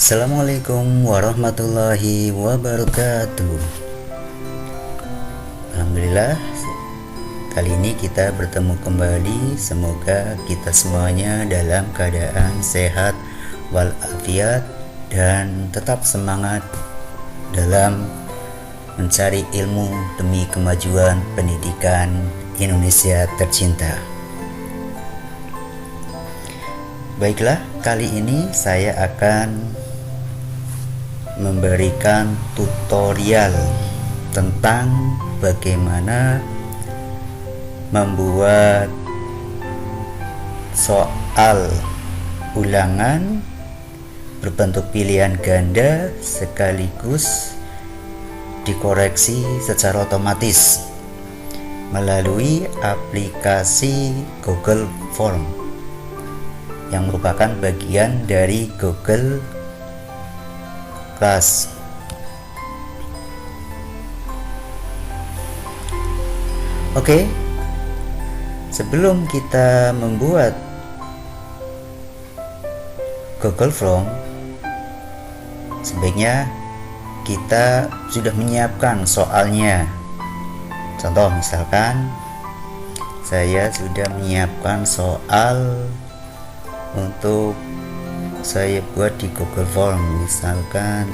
Assalamualaikum warahmatullahi wabarakatuh. Alhamdulillah, kali ini kita bertemu kembali. Semoga kita semuanya dalam keadaan sehat walafiat dan tetap semangat dalam mencari ilmu demi kemajuan pendidikan Indonesia tercinta. Baiklah, kali ini saya akan memberikan tutorial tentang bagaimana membuat soal ulangan berbentuk pilihan ganda sekaligus dikoreksi secara otomatis melalui aplikasi Google Form yang merupakan bagian dari Google Class. Oke, sebelum kita membuat Google Form, sebaiknya kita sudah menyiapkan soalnya. Contoh misalkan saya sudah menyiapkan soal untuk saya buat di Google Form. Misalkan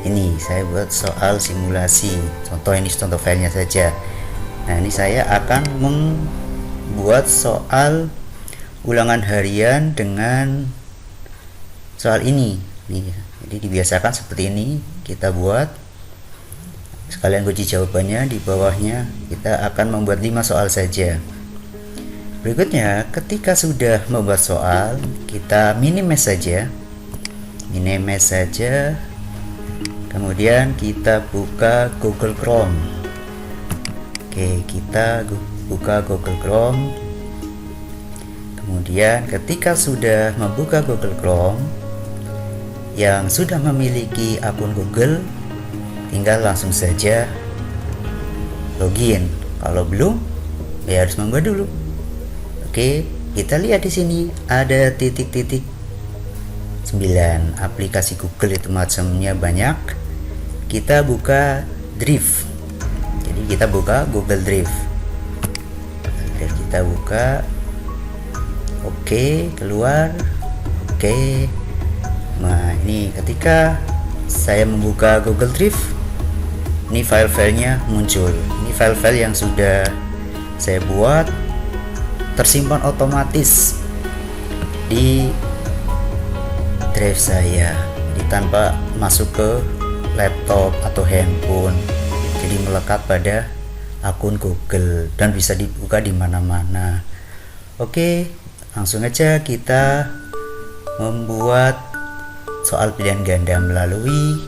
ini saya buat soal simulasi, contoh ini contoh filenya saja. Nah, ini saya akan membuat soal ulangan harian dengan soal ini nih. Jadi dibiasakan seperti ini kita buat, sekalian kunci jawabannya di bawahnya. Kita akan membuat 5 soal saja. Berikutnya, ketika sudah membuat soal, kita minimize saja. Kemudian kita buka Google Chrome. Oke, kita buka Google Chrome. Kemudian ketika sudah membuka Google Chrome, yang sudah memiliki akun Google tinggal langsung saja login. Kalau belum, ya harus membuat dulu. Oke, kita lihat di sini ada titik-titik 9. Aplikasi Google itu macamnya banyak. Kita buka Drive. Jadi kita buka Google Drive. Dan kita buka. Oke, keluar. Oke. Nah, ini ketika saya membuka Google Drive, ini file-filenya muncul. Ini file-file yang sudah saya buat tersimpan otomatis di drive saya, jadi tanpa masuk ke laptop atau handphone. Jadi melekat pada akun Google dan bisa dibuka di mana-mana. Oke, langsung aja kita membuat soal pilihan ganda melalui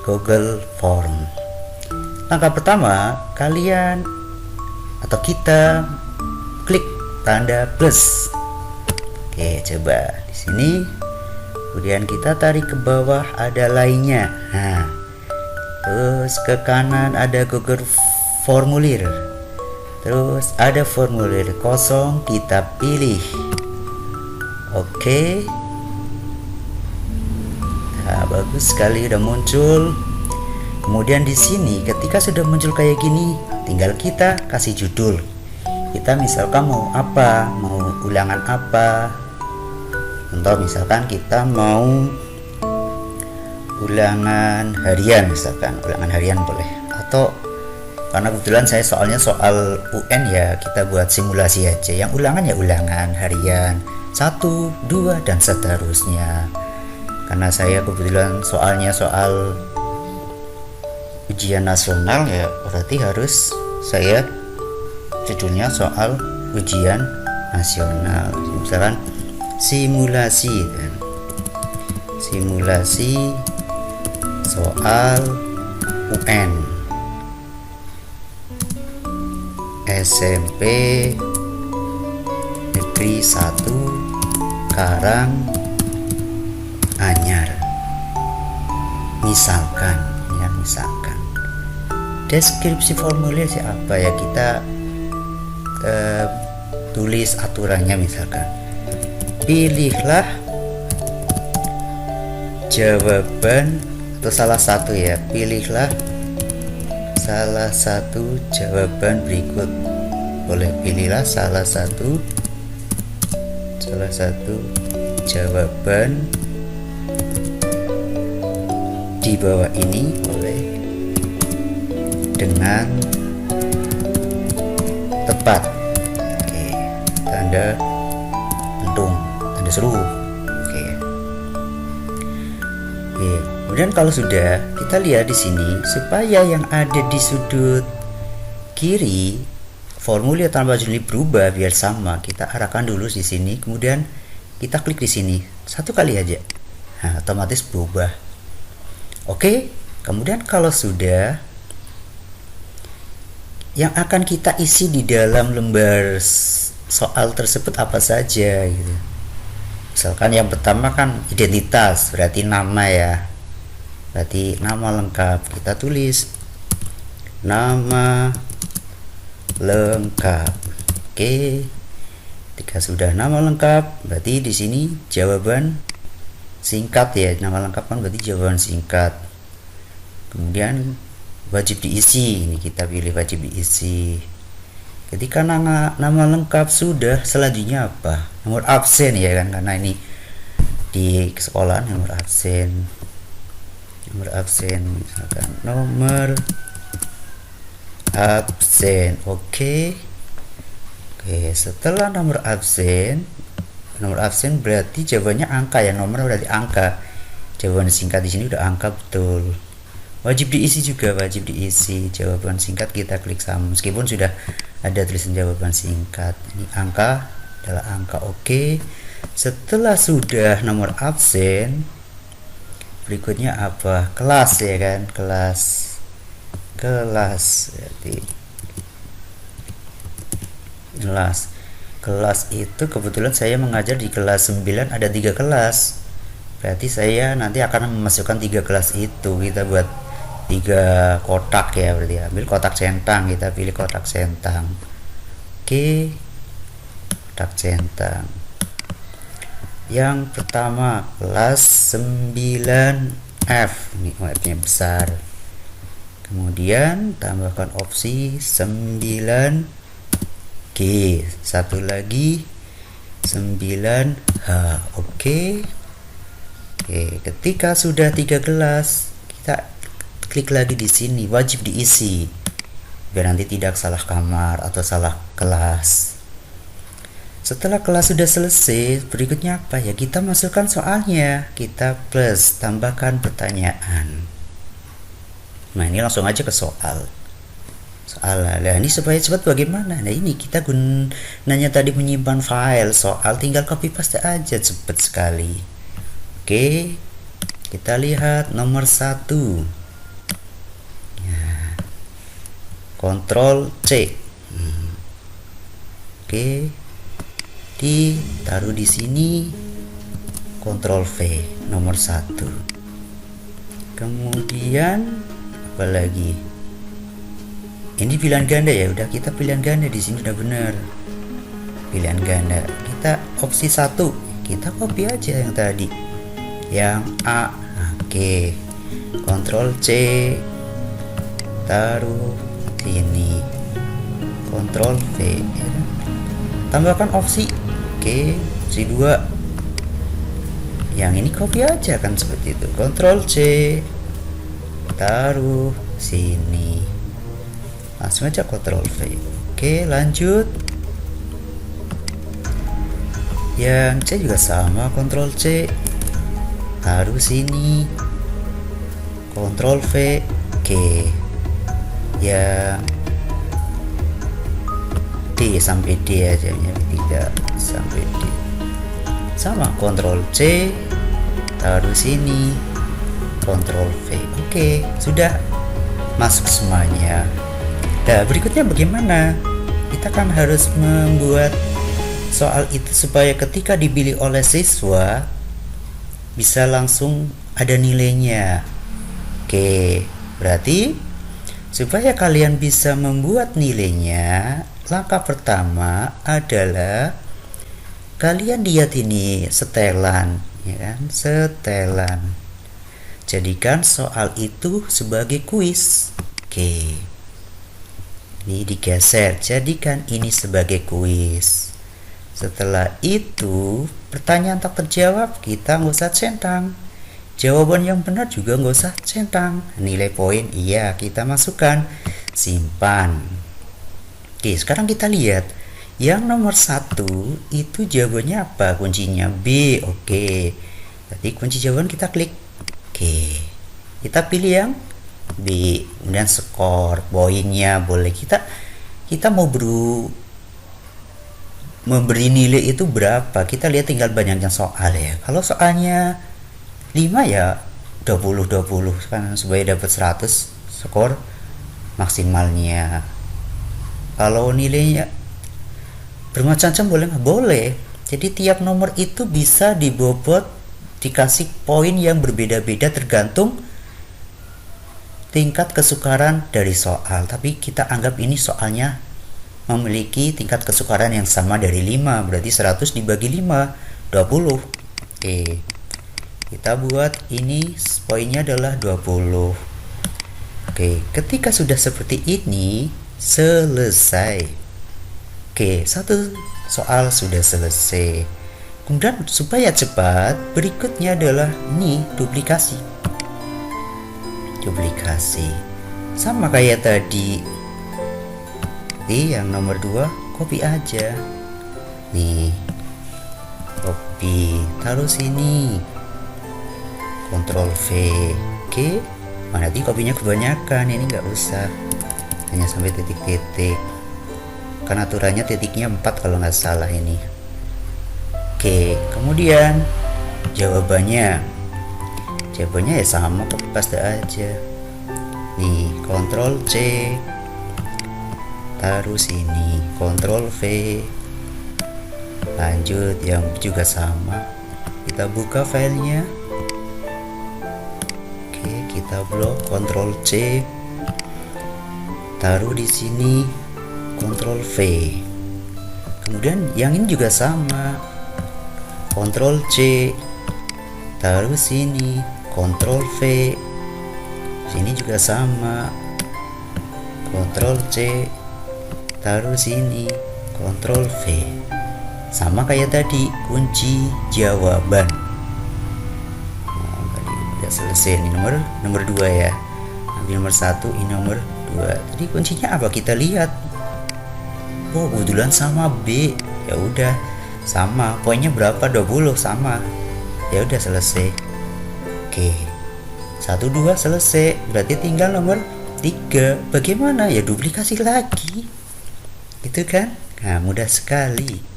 Google Form. Langkah pertama, kalian atau kita klik tanda plus. Oke, coba di sini. Kemudian kita tarik ke bawah, ada lainnya. Nah, terus ke kanan ada Google Formulir. Terus ada formulir kosong, kita pilih. Oke. Nah, bagus sekali udah muncul. Kemudian di sini ketika sudah muncul kayak gini, tinggal kita kasih judul. Kita misalkan mau apa, mau ulangan apa. Contoh misalkan kita mau ulangan harian, misalkan ulangan harian boleh. Atau karena kebetulan saya soalnya soal UN ya, kita buat simulasi aja. Yang ulangan ya ulangan harian 1, 2 dan seterusnya. Karena saya kebetulan soalnya soal ujian nasional ya, berarti harus saya judulnya soal ujian nasional. Misalkan simulasi kan, simulasi soal UN SMP Negeri 1 Karanganyar, misalkan ya, misalkan deskripsi formulir siapa ya, kita tulis aturannya. Misalkan pilihlah jawaban atau salah satu ya, pilihlah salah satu jawaban berikut. Boleh pilihlah salah satu jawaban di bawah ini, boleh, dengan tepat. Oke, tanda pentung, tanda seru. Oke. Kemudian kalau sudah, kita lihat di sini supaya yang ada di sudut kiri formulir tanpa jumlah berubah biar sama, kita arahkan dulu di sini, kemudian kita klik di sini satu kali aja. Nah, otomatis berubah. Oke, kemudian kalau sudah, yang akan kita isi di dalam lembar soal tersebut apa saja gitu. Misalkan yang pertama kan identitas, berarti nama ya. Berarti nama lengkap, kita tulis nama lengkap. Oke. Ketika sudah nama lengkap, berarti di sini jawaban singkat ya. Nama lengkap kan berarti jawaban singkat. Kemudian wajib diisi, ini kita pilih wajib diisi. Ketika nama lengkap sudah, selanjutnya apa? Nomor absen ya kan, karena ini di sekolah nomor absen. Misalkan nomor absen. Oke, setelah nomor absen berarti jawabannya angka ya, nomor berarti angka, jawaban singkat di sini udah angka betul. Wajib diisi juga, wajib diisi jawaban singkat, kita klik sama meskipun sudah ada tulisan jawaban singkat. Ini angka adalah angka. Oke, setelah sudah nomor absen, berikutnya apa? Kelas ya kan, kelas berarti kelas itu kebetulan saya mengajar di kelas 9, ada 3 kelas, berarti saya nanti akan memasukkan 3 kelas itu. Kita buat 3 kotak ya, berarti ambil kotak centang, kita pilih kotak centang. Oke, kotak centang yang pertama kelas 9F, ini F-nya besar, kemudian tambahkan opsi 9G, satu lagi 9H. Oke, ketika sudah 3 kelas, kita klik lagi di sini wajib diisi biar nanti tidak salah kamar atau salah kelas. Setelah kelas sudah selesai, berikutnya apa ya? Kita masukkan soalnya, kita plus, tambahkan pertanyaan. Nah, ini langsung aja ke soal. Nah, ini supaya cepat bagaimana? Nah, ini kita gunanya tadi menyimpan file soal, tinggal copy paste aja, cepat sekali. Oke, kita lihat nomor 1. Ya. Ctrl C. Oke. Ditaruh di sini, Ctrl V nomor 1. Kemudian apa lagi? Ini pilihan ganda ya, udah kita pilihan ganda di sini udah benar. Pilihan ganda. Kita opsi 1, kita copy aja yang tadi. Yang A. Oke. Ctrl C. Taruh sini. Ctrl V. Tambahkan opsi. Oke, opsi 2. Yang ini copy aja kan seperti itu. Ctrl C. Taruh sini. Langsung aja Ctrl V. Oke, lanjut. Yang C juga sama, Ctrl C. Taruh sini. Ctrl V. Oke. Yang D sampai D aja, tidak sampai D. Sama, Ctrl C, taruh sini, Ctrl V. Oke, sudah masuk semuanya. Nah, berikutnya bagaimana? Kita kan harus membuat soal itu supaya ketika dipilih oleh siswa bisa langsung ada nilainya. Oke, berarti supaya kalian bisa membuat nilainya, langkah pertama adalah kalian lihat ini setelan, ya kan? Setelan. jadikan soal itu sebagai kuis. Oke, ini digeser, jadikan ini sebagai kuis. Setelah itu, pertanyaan tak terjawab kita nggak usah centang. Jawaban yang benar juga nggak usah centang. Nilai poin iya kita masukkan, simpan. Oke, sekarang kita lihat yang nomor 1 itu jawabannya apa? Kuncinya B. Oke, berarti kunci jawaban kita klik. Oke, kita pilih yang B. Kemudian skor poinnya boleh kita mau memberi nilai itu berapa, kita lihat tinggal banyaknya soal ya. Kalau soalnya 5 ya 20 kan supaya dapat 100 skor maksimalnya. Kalau nilainya bermacam-macam boleh nggak? Boleh. Jadi tiap nomor itu bisa dibobot, dikasih poin yang berbeda-beda tergantung tingkat kesukaran dari soal. Tapi kita anggap ini soalnya memiliki tingkat kesukaran yang sama dari 5, berarti 100 dibagi 5 20. Oke, kita buat ini poinnya adalah 20. Oke, ketika sudah seperti ini selesai. Oke, satu soal sudah selesai. Kemudian supaya cepat, berikutnya adalah ini duplikasi. Sama kayak tadi. Yang nomor 2 copy aja. Nih, copy, taruh sini. Ctrl V. Oke, nanti kopinya kebanyakan, ini nggak usah, hanya sampai titik-titik. Kan aturannya titiknya 4 kalau nggak salah ini. Oke, kemudian jawabannya ya sama, copy paste aja. Nih, Ctrl C, taruh sini, Ctrl V, lanjut yang juga sama, kita buka filenya. Oke, kita blok, Ctrl C, taruh di sini, Ctrl V. Kemudian yang ini juga sama, Ctrl C, taruh sini, Ctrl V. Sini juga sama, Ctrl C, taruh sini, Ctrl V. Sama kayak tadi, kunci jawaban. Tadi udah selesai. Ini nomor 2 ya. Nanti nomor 1, ini nomor 2. Tadi kuncinya apa? Kita lihat. Oh, kebetulan sama B. Ya udah, sama. Poinnya berapa? 20 sama. Ya udah selesai. Oke. 1 2 selesai. Berarti tinggal nomor 3. Bagaimana? Ya duplikasi lagi. Itu kan? Nah, mudah sekali.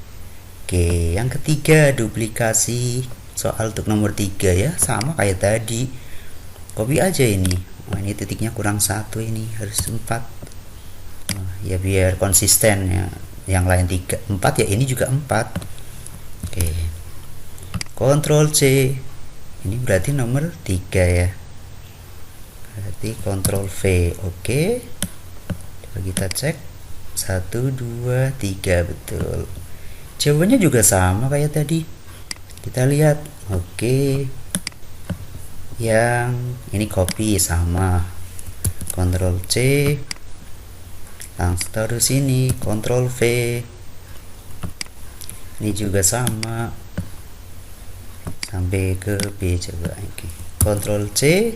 Oke, yang ketiga duplikasi soal untuk nomor 3 ya, sama kayak tadi. Copy aja ini. Ini titiknya kurang 1, ini harus 4. Ya biar konsisten ya. Yang lain 3, 4 ya, ini juga 4. Oke. Ctrl C. Ini berarti nomor 3 ya. Berarti Ctrl V. Oke. Coba kita cek. 1 2 3 betul. Jawabannya juga sama kayak tadi. Kita lihat. Oke. Yang ini copy sama. Ctrl C. Langsung taruh sini, Ctrl V. Ini juga sama. Sampai ke B coba. Oke. Ctrl C.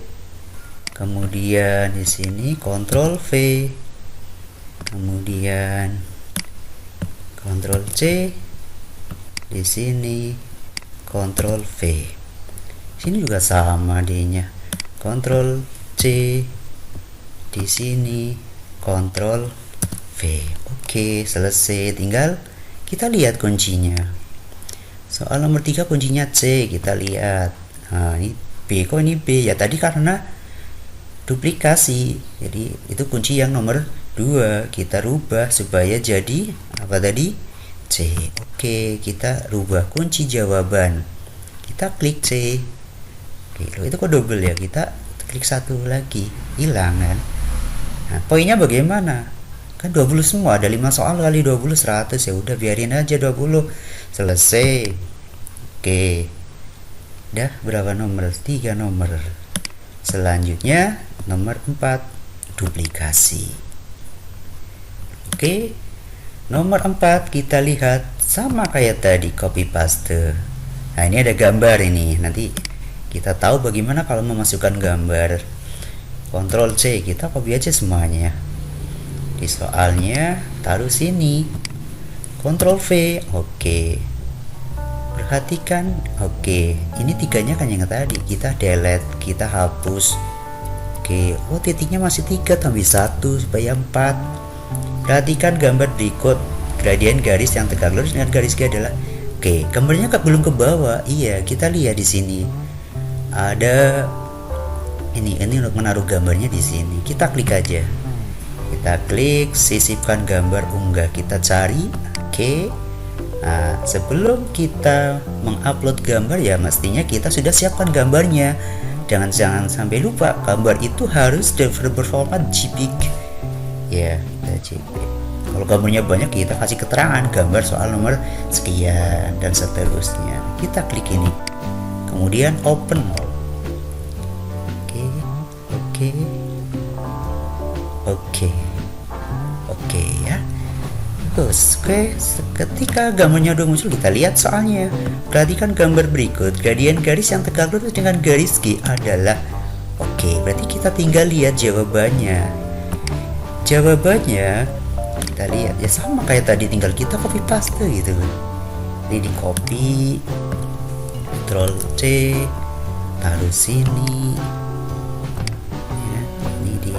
Kemudian di sini Ctrl V. Kemudian Ctrl C, di sini Ctrl V. Sini juga sama D-nya. Ctrl C, di sini Ctrl V. Oke, selesai. Tinggal kita lihat kuncinya. Soal nomor 3 kuncinya C, kita lihat. Nah, ini B. Kok ini B? Ya tadi karena duplikasi. Jadi itu kunci yang nomor 2, kita rubah supaya jadi apa tadi? C. Oke, kita rubah kunci jawaban. Kita klik C. Oke, itu kok double ya? Kita klik 1 lagi, hilang kan? Nah, poinnya bagaimana? Kan 20 semua, ada 5 soal kali 20 100, ya udah biarin aja 20. Selesai. Oke. Dah berapa nomor? 3 nomor. Selanjutnya nomor 4, duplikasi. Oke, nomor 4 kita lihat sama kayak tadi, copy paste. Nah, ini ada gambar ini. Nanti kita tahu bagaimana kalau memasukkan gambar. Ctrl C, kita copy aja semuanya. Di soalnya taruh sini. Ctrl V, oke. Perhatikan, oke. Ini tiganya kan yang tadi. Kita delete, kita hapus. Oke, oh titiknya masih 3 tambah 1 supaya 4. Perhatikan gambar berikut. Gradien garis yang tegak lurus dengan garis G adalah oke, gambarnya belum ke bawah. Iya, kita lihat di sini. Ada ini untuk menaruh gambarnya di sini. Kita klik aja. Kita klik, sisipkan gambar unggah. Kita cari. Oke. Nah, sebelum kita mengupload gambar ya mestinya kita sudah siapkan gambarnya. Jangan sampai lupa, gambar itu harus berformat JPEG. Ya, JPEG. Kalau gambarnya banyak kita kasih keterangan gambar soal nomor sekian dan seterusnya. Kita klik ini. Kemudian open. Oke ya. Terus ketika gambarnya udah muncul, kita lihat soalnya. Perhatikan gambar berikut. Gradien garis yang tegak lurus dengan garis G adalah oke. Berarti kita tinggal lihat jawabannya. Jawabannya kita lihat ya sama kayak tadi, tinggal kita copy paste gitu. Ini di copy, Ctrl C, taruh sini. Ya, ini di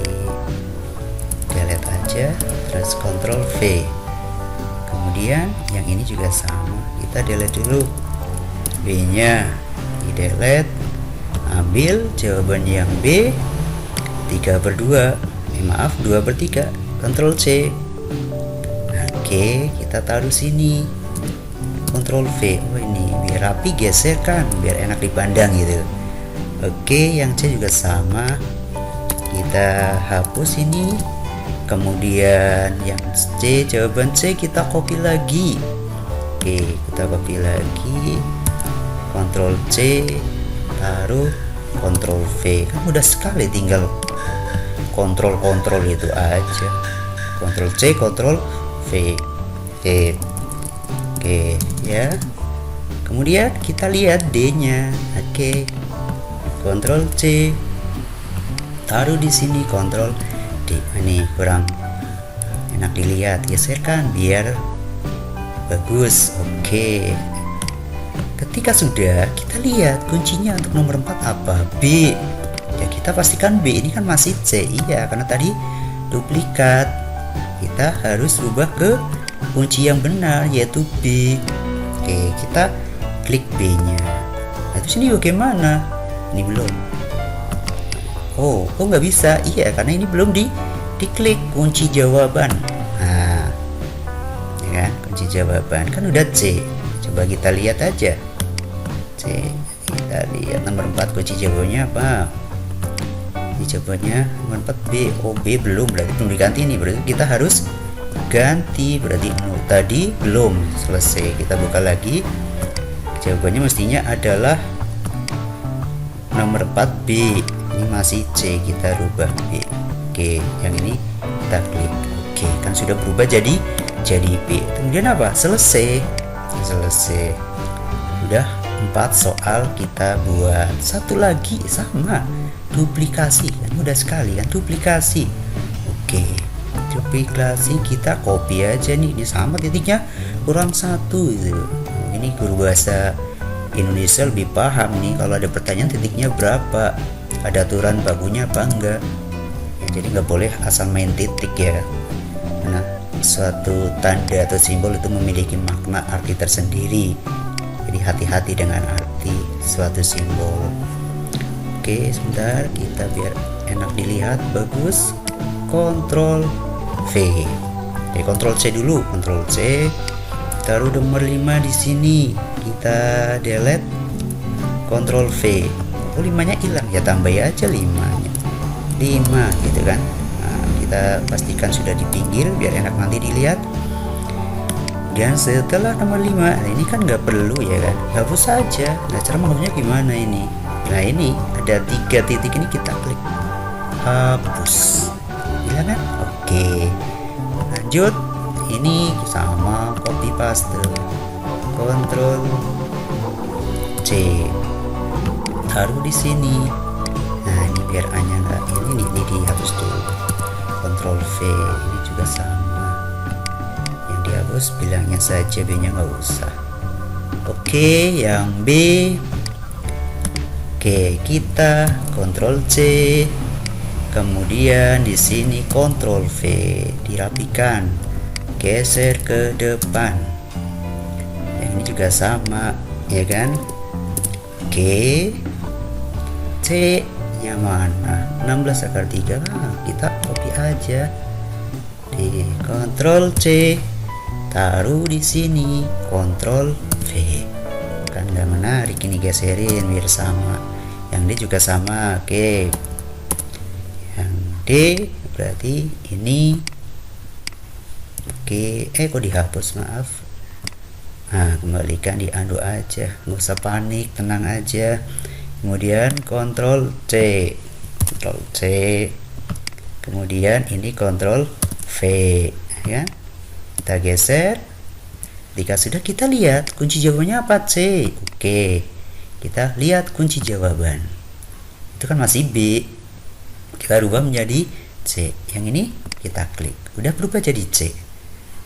delete aja, terus Ctrl V. Kemudian yang ini juga sama, kita delete dulu B-nya, di delete, ambil jawabannya yang B 3/2, maaf 2/3, Ctrl C. Oke, kita taruh sini, Ctrl V. Oh ini biar rapi, geserkan biar enak dipandang gitu. Oke, yang C juga sama, kita hapus ini. Kemudian yang C, jawaban C kita copy lagi. Oke, kita copy lagi, Ctrl C, taruh, Ctrl V. Kan mudah sekali, tinggal kontrol itu aja. Ctrl C, Ctrl V. Oke ya. Kemudian kita lihat D-nya. Oke, Ctrl C, taruh di sini, Ctrl D. Ini kurang enak dilihat, geserkan biar bagus. Oke. Ketika sudah, kita lihat kuncinya untuk nomor 4 apa? B. Ya kita pastikan B, ini kan masih C. Iya, karena tadi duplikat. Kita harus rubah ke kunci yang benar, yaitu B. Oke, kita klik B-nya. Nah, terus ini bagaimana? Ini belum. Oh nggak bisa. Iya, karena ini belum diklik kunci jawaban. Nah, ya kan, kunci jawaban kan udah C. Coba kita lihat aja. C. Kita lihat nomor 4 kunci jawabannya apa? Ini jawabannya nomor 4 B. Oh, B belum, berarti belum diganti nih. Berarti kita harus ganti. Berarti tadi belum selesai. Kita buka lagi. Jawabannya mestinya adalah nomor 4 B. Ini masih C, kita rubah B. Oke, yang ini kita klik. Oke, kan sudah berubah jadi B. Kemudian apa? Selesai. Udah 4 soal kita buat. Satu lagi sama, duplikasi. Kan mudah sekali kan, duplikasi. Oke, duplikasi kita copy aja nih. Ini sama titiknya kurang 1 gitu. Ini guru bahasa Indonesia lebih paham nih kalau ada pertanyaan titiknya berapa, ada aturan bakunya apa enggak ya, jadi nggak boleh asal main titik ya. Nah, suatu tanda atau simbol itu memiliki makna arti tersendiri, jadi hati-hati dengan arti suatu simbol. Oke, sebentar, kita biar enak dilihat bagus. Ctrl V. Ctrl C dulu, Ctrl C, taruh nomor 5 di sini, kita delete, Ctrl V. Oh, 5-nya hilang ya, tambah aja 5-nya, 5 gitu kan. Nah, kita pastikan sudah di pinggir biar enak nanti dilihat. Dan setelah nomor 5, nah ini kan nggak perlu ya kan, hapus saja. Nah, cara menghapusnya gimana ini? Nah, ini ada 3 titik ini kita klik hapus. Bila kan? Oke. Lanjut, ini sama copy paste, Ctrl C, taruh di sini. Nah ini biar A-nya nggak ini dihapus dulu. Ctrl V, ini juga sama. Yang dihapus bilangnya saja, B-nya nggak usah. Oke, yang B. Oke, kita Ctrl C. Kemudian di sini Ctrl V, dirapikan, geser ke depan. Yang ini juga sama, ya kan? Oke, C nya mana? 16 akar 3. Kita copy aja di Ctrl C, taruh di sini, Ctrl V. Kan nggak menarik ini, geserin biar sama. Yang D juga sama. Oke, yang D berarti ini. Oke, kok dihapus, maaf. Nah, kembalikan, diundo aja, nggak usah panik, tenang aja. Kemudian Ctrl C, Ctrl C, kemudian ini Ctrl V, ya. Kita geser. Ketika sudah, kita lihat kunci jawabannya apa, C. Oke, kita lihat kunci jawaban. Itu kan masih B. Kita rubah menjadi C. Yang ini kita klik, udah berubah jadi C.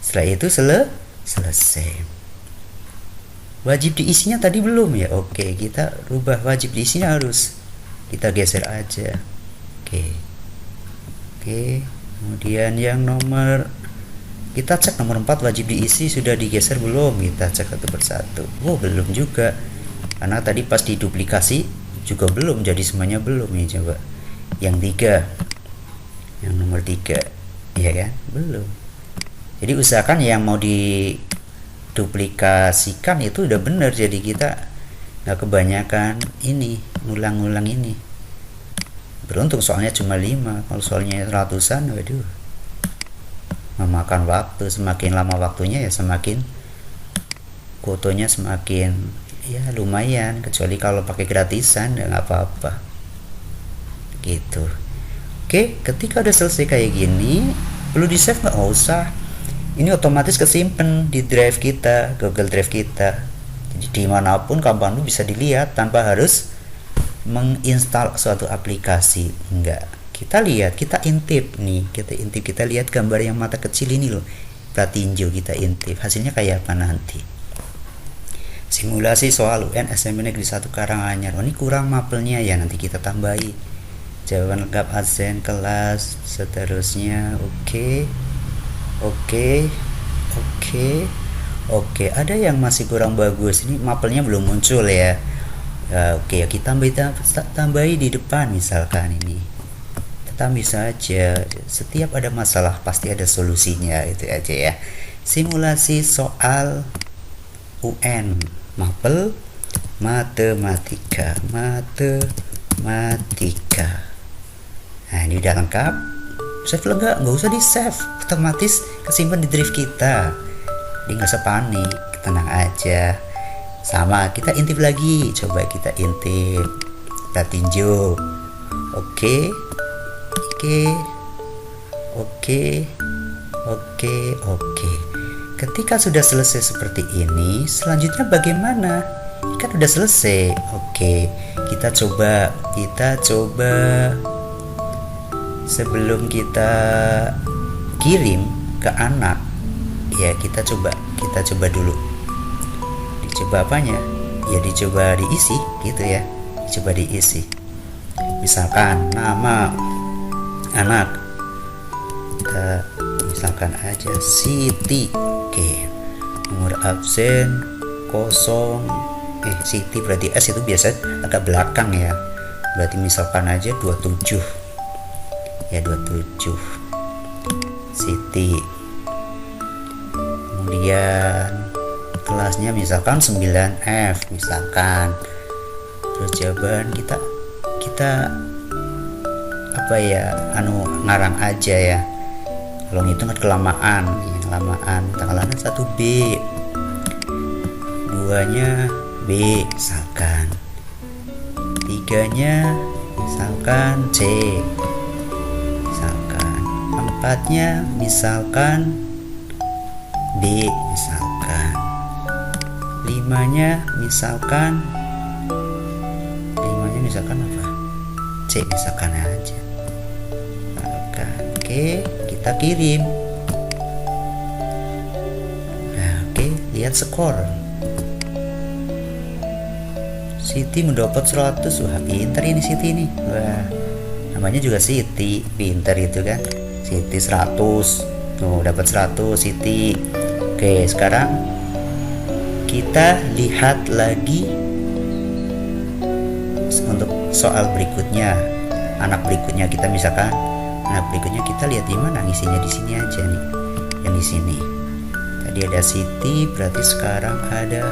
Setelah itu selesai. Wajib diisinya tadi belum ya? Oke, kita rubah wajib diisinya, harus kita geser aja. Oke, kemudian yang nomor, kita cek nomor 4 wajib diisi sudah digeser belum? Kita cek satu persatu. Oh, belum juga, karena tadi pas diduplikasi juga belum, jadi semuanya belum nih. Coba yang 3, yang nomor 3, ya kan? Belum. Jadi usahakan yang mau diduplikasikan itu udah bener, jadi kita nggak kebanyakan ini, ngulang-ngulang ini. Beruntung soalnya cuma 5, kalau soalnya ratusan, waduh, memakan waktu. Semakin lama waktunya ya semakin fotonya semakin ya lumayan, kecuali kalau pakai gratisan ya nggak apa-apa gitu. Oke, ketika udah selesai kayak gini, perlu di save nggak? Usah, ini otomatis kesimpan di drive kita, Google Drive kita. Jadi dimanapun, kapanpun bisa dilihat tanpa harus menginstal suatu aplikasi. Enggak, kita lihat, kita intip nih, kita lihat gambar yang mata kecil ini loh, plat tinjau, kita intip hasilnya kayak apa nanti. Simulasi soal UN SMP Negeri 1 Karanganyar. Oh, ini kurang mapelnya ya, nanti kita tambahi jawaban lengkap absen kelas seterusnya. Oke, ada yang masih kurang bagus, ini mapelnya belum muncul ya. Oke, kita tambahi di depan, misalkan ini kita bisa aja, setiap ada masalah pasti ada solusinya, itu aja ya. Simulasi soal UN mapel matematika. Nah, ini udah lengkap. Save lega, nggak usah di save, otomatis kesimpan di drive kita. Jadi nggak usah panik, tenang aja. Sama, kita intip lagi, coba kita intip, kita tinjau. Oke. Ketika sudah selesai seperti ini, selanjutnya bagaimana? Kan udah selesai. Oke, kita coba sebelum kita kirim ke anak ya, kita coba dulu. Dicoba apanya? Ya dicoba diisi gitu ya. Dicoba diisi. Misalkan nama anak, kita misalkan aja Siti. Oke, nomor absen 0. Siti berarti S itu biasa agak belakang ya, berarti misalkan aja 27 ya, 27 Siti. Kemudian kelasnya misalkan 9F misalkan. Terus jawaban kita apa ya, ngarang aja ya, kalau ngitung kelamaan, tanggalannya 1B, 2-nya B misalkan, 3-nya misalkan C, misalkan 4-nya misalkan B, misalkan 5-nya misalkan apa? C misalkan aja. Oke, kita kirim. Nah, oke, lihat skor. Siti mendapat 100. Wah, pinter ini Siti nih. Wah, namanya juga Siti, pinter itu kan. Siti 100. Tuh, dapat 100 Siti. Oke, sekarang kita lihat lagi untuk soal berikutnya, anak berikutnya. Kita misalkan anak berikutnya kita lihat di mana, ngisinya di sini aja nih, yang di sini. Tadi ada Siti, berarti sekarang ada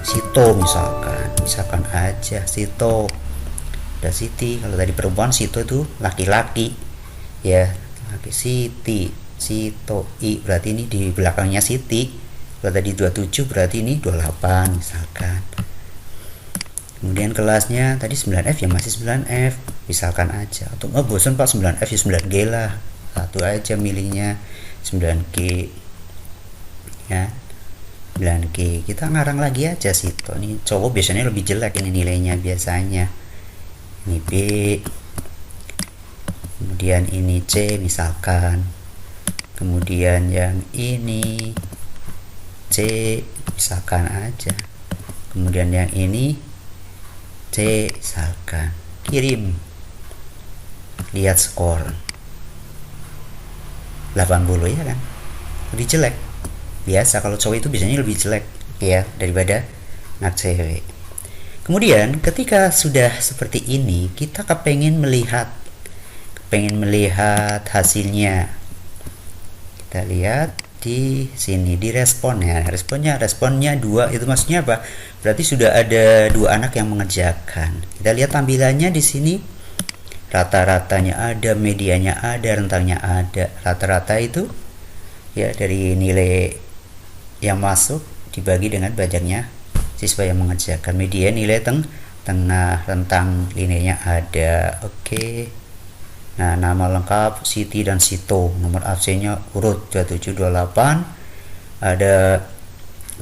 Sito misalkan aja Sito. Ada Siti, kalau tadi perempuan, Sito itu laki-laki ya, laki. Siti, Sito, I berarti ini di belakangnya Siti. Kalau tadi 27 berarti ini 28 misalkan. Kemudian kelasnya tadi 9F ya masih 9F misalkan aja. Atau nggak bosan Pak 9F ya 9G lah, satu aja milihnya 9G ya, 9G. Kita ngarang lagi aja Sito. Ini cowok biasanya lebih jelek ini nilainya biasanya. Ini B, kemudian ini C misalkan, kemudian yang ini C misalkan aja, kemudian yang ini C misalkan. Kirim, lihat skor 80 ya kan, lebih jelek. Biasa kalau cowok itu biasanya lebih jelek ya daripada anak cewek. Kemudian ketika sudah seperti ini, kita kepengen melihat hasilnya. Kita lihat di sini di responnya. Responnya 2, itu maksudnya apa? Berarti sudah ada 2 anak yang mengerjakan. Kita lihat tampilannya di sini. Rata-ratanya ada, medianya ada, rentangnya ada. Rata-rata itu ya dari nilai yang masuk dibagi dengan banyaknya siswa yang mengerjakan. Media nilai tengah, rentang nilainya ada. Oke. Nah, nama lengkap Siti dan Sito, nomor absennya urut 2728. Ada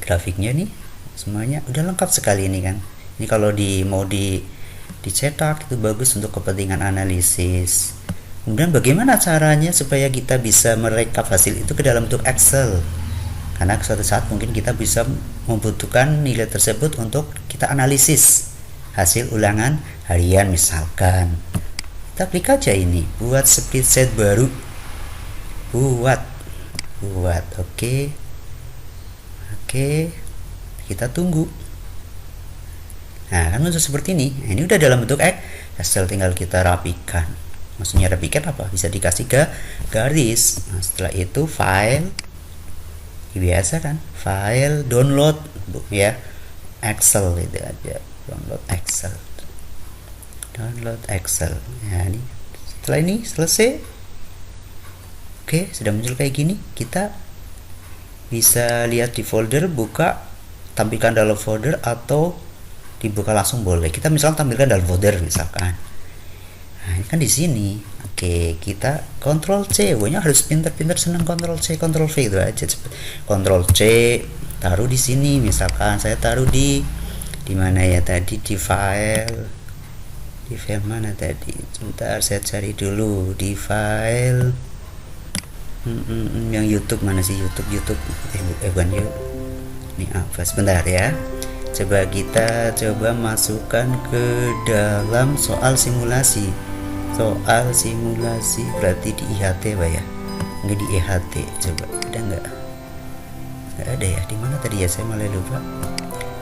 grafiknya nih, semuanya udah lengkap sekali ini kan. Ini kalau mau dicetak itu bagus untuk kepentingan analisis. Kemudian bagaimana caranya supaya kita bisa merekap hasil itu ke dalam bentuk Excel? Karena suatu saat mungkin kita bisa membutuhkan nilai tersebut untuk kita analisis hasil ulangan harian misalkan. Kita klik aja ini, buat spreadsheet baru, buat, oke, kita tunggu. Nah, kan muncul seperti ini. Nah, ini udah dalam bentuk Excel, tinggal kita rapikan. Maksudnya rapikan apa? Bisa dikasih ke garis. Nah, setelah itu file, biasa kan, file, download ya, Excel itu aja, download Excel. Ya, ini setelah ini selesai. Oke, sudah muncul kayak gini. Kita bisa lihat di folder, buka, tampilkan dalam folder, atau dibuka langsung boleh. Kita misalkan tampilkan dalam folder misalkan. Nah, ini kan di sini. Oke, kita Ctrl C. Pokoknya harus pinter-pinter senang Ctrl C, Ctrl V itu aja. Ctrl C, taruh di sini. Misalkan saya taruh di mana ya tadi, di file mana tadi? Sebentar, saya cari dulu di file yang YouTube mana sih? YouTube bukan yuk. Ini apa? Sebentar ya. Coba kita masukkan ke dalam soal simulasi. Berarti di IHT Pak ya? Enggak di IHT. Coba ada enggak ada ya? Di mana tadi ya? Saya malah lupa.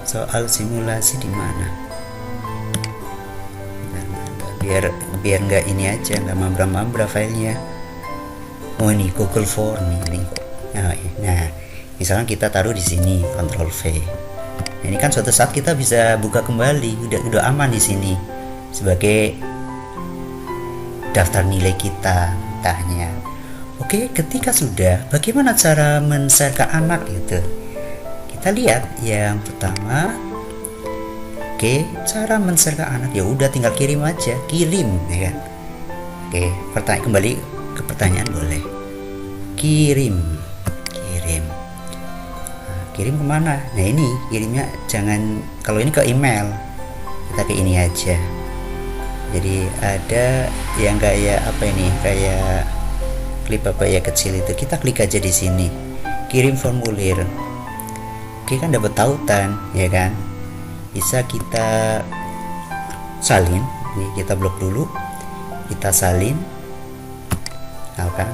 Soal simulasi di mana? Biar nggak ini aja, nggak mambra filenya. Oh, ini Google Form ini. Nah, misalnya kita taruh di sini, Ctrl V. Nah, ini kan suatu saat kita bisa buka kembali, udah aman di sini sebagai daftar nilai kita entahnya. Oke, ketika sudah, bagaimana cara men-share ke anak gitu? Kita lihat yang pertama. Oke, cara men-share ke anak ya udah tinggal kirim aja, kirim ya kan. Oke, kembali ke pertanyaan boleh. Kirim. Nah, kirim kemana? Nah ini kirimnya jangan, kalau ini ke email, kita ke ini aja. Jadi ada yang kayak apa ini, kayak klip apa ya kecil itu, kita klik aja di sini, kirim formulir. Oke kan dapat tautan ya kan, bisa kita salin. Nih kita blok dulu, kita salin. Nah kan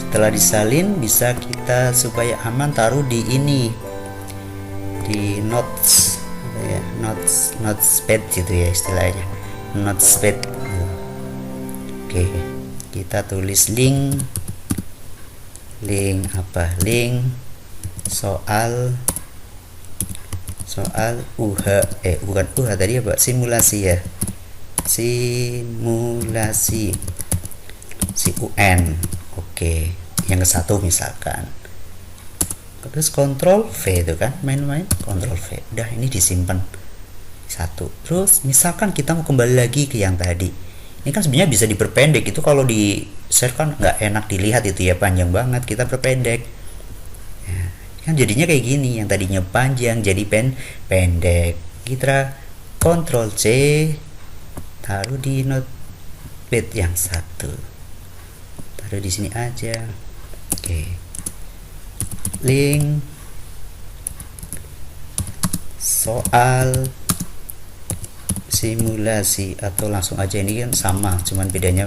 setelah disalin bisa kita supaya aman taruh di ini, di notes ya, notepad gitu ya istilahnya, notepad. Oke, kita tulis link apa, link soal bukan tadi apa, simulasi ya, simulasi CUN. Oke, yang ke satu misalkan, terus Ctrl V itu kan, main-main Ctrl V, udah ini disimpan satu. Terus misalkan kita mau kembali lagi ke yang tadi, ini kan sebenarnya bisa diperpendek, itu kalau di share kan nggak enak dilihat itu ya, panjang banget, kita perpendek ya, kan jadinya kayak gini, yang tadinya panjang jadi pendek. Kita Ctrl C, taruh di notepad yang satu, taruh di sini aja. Oke, link soal simulasi, atau langsung aja, ini kan sama, cuman bedanya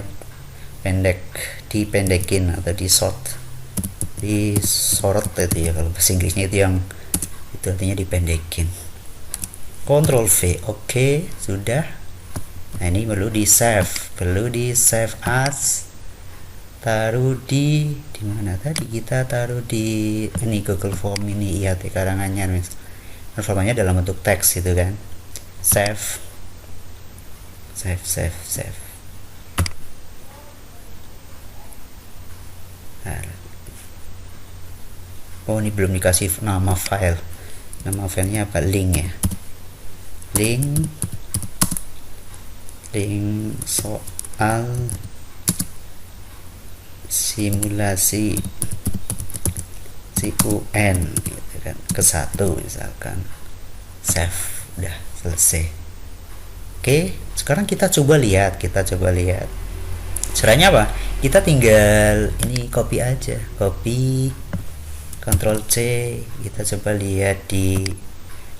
dipendekin atau di short itu ya, kalau bahasa Inggrisnya itu yang itu artinya dipendekin. Ctrl V. Oke, sudah. Nah ini perlu di save as, taruh di mana tadi, kita taruh di ini Google Form ini, IAT Karanganyar, formanya dalam bentuk teks gitu kan. Save. Oh ini belum dikasih nama file, nama filenya apa, link ya, link soal simulasi CUN gitu kan, ke satu misalkan. Save, udah selesai. Oke, sekarang kita coba lihat caranya apa. Kita tinggal ini copy aja, Ctrl C, kita coba lihat di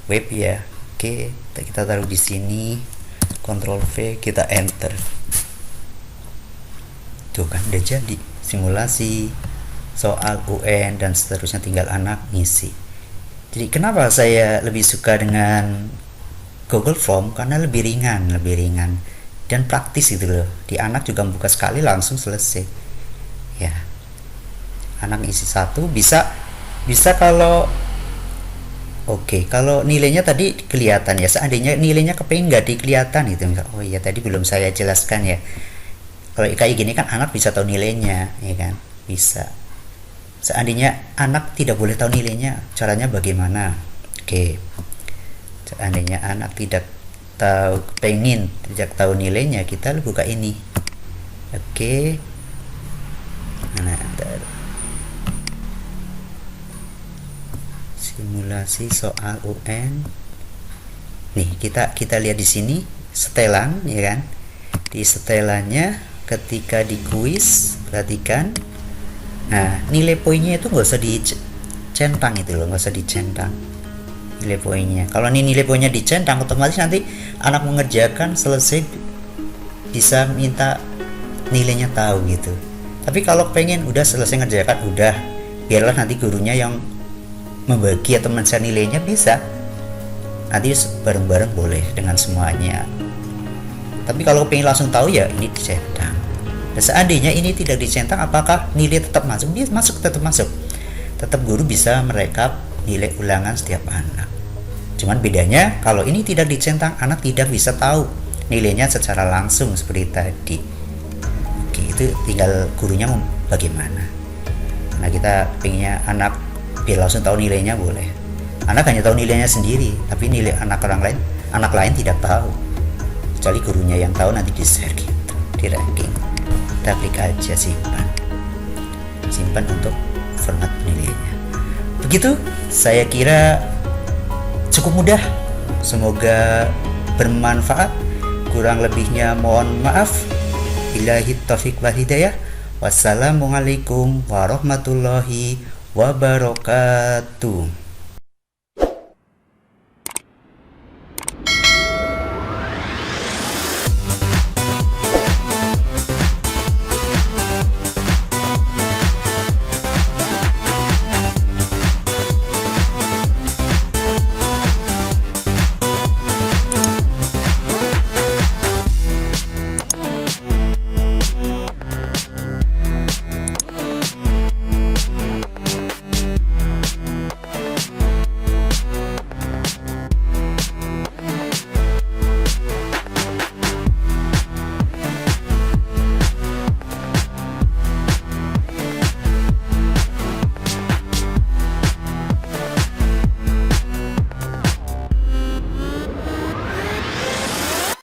web ya. Oke, kita taruh di sini, Ctrl V, kita enter. Tuh kan udah jadi simulasi soal UN dan seterusnya, tinggal anak ngisi. Jadi kenapa saya lebih suka dengan Google Form, karena lebih ringan dan praktis gitu loh. Di anak juga buka sekali langsung selesai ya. Anak isi satu bisa kalau kalau nilainya tadi kelihatan ya, seandainya nilainya kepengen nggak dikelihatan gitu, misal, oh iya tadi belum saya jelaskan ya, kalau kayak gini kan anak bisa tahu nilainya ya kan, bisa. Seandainya anak tidak boleh tahu nilainya, caranya bagaimana? Oke, seandainya anak tidak tahu nilainya, kita buka ini. Oke, nah, simulasi soal UN. Nih kita lihat di sini setelan ya kan. Di setelannya ketika di kuis, perhatikan. Nah, nilai poinnya itu nggak usah dicentang itu loh, nggak usah dicentang nilai poinnya. Kalau nilai poinnya dicentang, otomatis nanti anak mengerjakan selesai bisa minta nilainya tahu gitu. Tapi kalau pengen udah selesai ngerjakan, udah biarlah nanti gurunya yang membagi atau men-share nilainya, bisa nanti bareng-bareng boleh dengan semuanya. Tapi kalau pengen langsung tahu ya ini dicentang. Dan seandainya ini tidak dicentang, apakah nilai tetap masuk? Dia tetap masuk. Tetap guru bisa merekap nilai ulangan setiap anak. Cuman bedanya kalau ini tidak dicentang, anak tidak bisa tahu nilainya secara langsung seperti tadi. Oke, itu tinggal gurunya mau bagaimana. Nah, kita pengennya anak biar langsung tahu nilainya boleh. Anak hanya tahu nilainya sendiri, tapi nilai anak lain tidak tahu. Kecuali gurunya yang tahu, nanti di-share gitu, di ranking. Kita klik aja simpan untuk format penilaiannya. Begitu, saya kira cukup mudah. Semoga bermanfaat. Kurang lebihnya mohon maaf. Billahi taufiq wal hidayah. Wassalamualaikum warahmatullahi wabarakatuh.